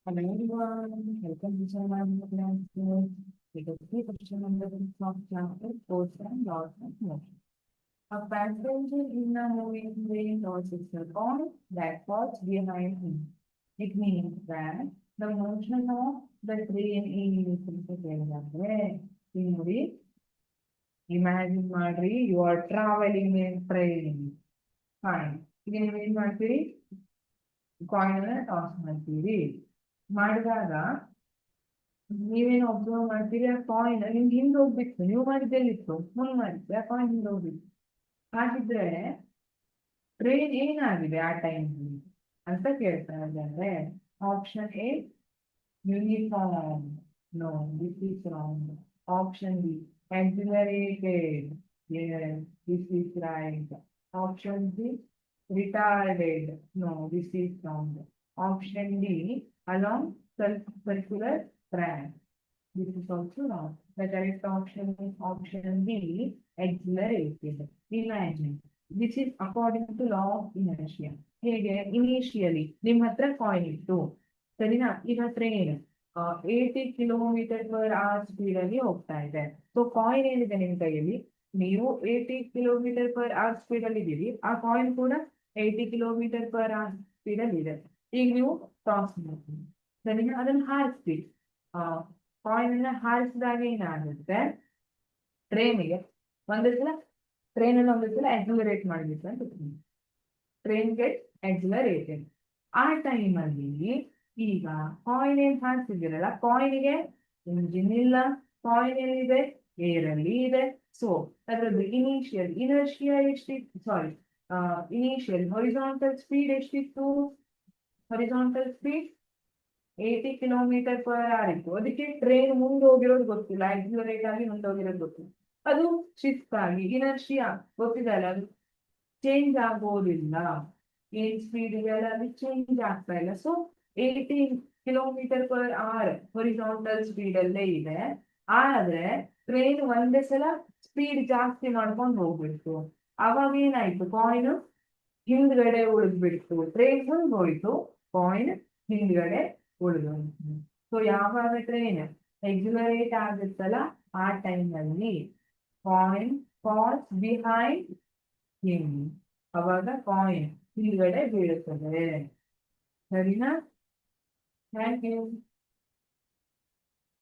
Hello everyone, welcome to Sharma Class. It is the question number of chapter Force and Laws of Motion. A passenger in a moving train loses the point that falls behind him. It means that the motion of the train is in the imagine ಮಾಡ್ರಿ you are traveling in train. Fine. ಈಗ ನೀವೇನ್ ಮಾಡ್ತೀರಿ coin ಅನ್ನ toss ಮಾಡ್ತೀರಿ ಮಾಡಿದಾಗ ನೀವೇನು observe ಮಾಡ್ತೀರಿ ಆ ಕಾಯಿನ್ ನಿಮ್ಗೆ ಹಿಂದೆ ಹೋಗ್ಬಿಟ್ಟು ನೀವು ಮಾಡಿದ್ದೆಲ್ಲಿತ್ತು ಮುಂದೆ ಮಾಡಿದ್ರಿ ಆ ಕಾಯಿನ್ ಹಿಂದೆ ಹೋಗ್ಬಿಟ್ಟು ಹಾಗಿದ್ರೆ ಟ್ರೈನ್ ಏನಾಗಿದೆ ಆ ಟೈಮ್ ಅಂತ ಕೇಳ್ತಾ ಇದ್ದಾರೆ option A uniform no this is wrong option B accelerated yes this is right option B retarded no this is wrong option D along circular track this is also wrong the correct option is option B accelerated imagine this is according to law of inertia ಹೇಗೆ initially ನಿಮ್ಮ ಹತ್ರ coin ಇತ್ತು ಸರಿನಾ ಈಗ train 80 km/h speed ಅಲ್ಲಿ ಹೋಗ್ತಾ ಇದೆ so coin ಏನಿದೆ ನಿಮ್ ಕೈಯಲ್ಲಿ ನೀವು 80 km/h ಸ್ಪೀಡ್ ಅಲ್ಲಿ ಇದ್ದೀರಿ ಆ ಕಾಯಿನ್ ಕೂಡ 80 km/h ಸ್ಪೀಡ್ ಅಲ್ಲಿ ಇದೆ ಈಗ ನೀವು ಟಾಸ್ ಮಾಡ್ತೀವಿ ಸರಿನಾ ಅದನ್ನ ಹಾರಿಸ್ತೀವಿ ಕಾಯಿನ್ ಅನ್ನ ಹಾರಿಸಿದಾಗ ಏನಾಗುತ್ತೆ ಟ್ರೈನಿಗೆ ಒಂದೇ ಸಲ ಟ್ರೈನ್ ಅನ್ನು ಒಂದೇ ಸಲ ಆಕ್ಸಿಲರೇಟ್ ಮಾಡ್ಬೇಕು ಅಂತ ಟ್ರೈನ್ ಗೆಟ್ ಆಕ್ಸಿಲರೇಟೆಡ್ ಆ ಟೈಮ್ ಅಲ್ಲಿ ಈಗ ಕಾಯಿನ್ ಏನ್ ಹಾರಿಸಿದಿರಲ್ಲ ಕಾಯಿನ್ಗೆ ಇಂಜಿನ್ ಇಲ್ಲ ಕಾಯಿನ್ ಏನಿದೆ ಏರ್ ಅಲ್ಲಿ ಇದೆ ಸೊ ಅದರದ್ದು ಇನಿಷಿಯಲ್ ಇನರ್ಷಿಯಾ ಎಷ್ಟಿತ್ತು ಸಾರಿ ಇನಿಷಿಯಲ್ ಹೊರಿಜಾಂಟಲ್ ಸ್ಪೀಡ್ ಎಷ್ಟಿತ್ತು ಹೊರಿಜಾಂಟಲ್ ಸ್ಪೀಡ್ 80 km/h ಇತ್ತು ಅದಕ್ಕೆ ಟ್ರೈನ್ ಮುಂದೆ ಹೋಗಿರೋದು ಗೊತ್ತಿಲ್ಲ ಆಕ್ಸಿಲರೇಟ್ ಆಗಿ ಮುಂದೆ ಹೋಗಿರೋದು ಗೊತ್ತಿಲ್ಲ ಅದು ಶಿಫ್ಟ್ ಆಗಿ ಇನರ್ಷಿಯಾ ಗೊತ್ತಿದೆ ಅಲ್ಲ ಅದು ಚೇಂಜ್ ಆಗೋದಿಲ್ಲ ಏನ್ ಸ್ಪೀಡ್ ಇದೆಯಲ್ಲ ಅದು ಚೇಂಜ್ ಆಗ್ತಾ ಇಲ್ಲ ಸೊ 80 km/h ಹೊರಿಜಾಂಟಲ್ ಸ್ಪೀಡ್ ಅಲ್ಲೇ ಇದೆ ಆದ್ರೆ ಟ್ರೈನ್ ಒಂದೇ ಸಲ ಸ್ಪೀಡ್ ಜಾಸ್ತಿ ಮಾಡ್ಕೊಂಡು ಹೋಗ್ಬಿಡ್ತು ಅವಾಗ ಏನಾಯ್ತು ಕಾಯಿನ್ ಹಿಂದ್ಗಡೆ ಉಳಿದ್ಬಿಡ್ತು ಟ್ರೈನ್ ಮುಂದೆ ಹೋಯ್ತು ಕಾಯಿನ್ ಹಿಂದ್ಗಡೆ ಉಳಿದೋಯ್ತು ಸೊ ಯಾವಾಗ ಟ್ರೈನ್ ಎಕ್ಸಿಲರೇಟ್ ಆಗುತ್ತಲ್ಲ ಆ ಟೈಮ್ ಅಲ್ಲಿ ಕಾಯಿನ್ ಫಾಲ್ಸ್ ಬಿಹೈಂಡ್ ಹಿಮ್ ಅವಾಗ ಕಾಯಿನ್ ಹಿಂದ್ಗಡೆ ಬೀಳುತ್ತದೆ ಸರಿನಾ Thank you.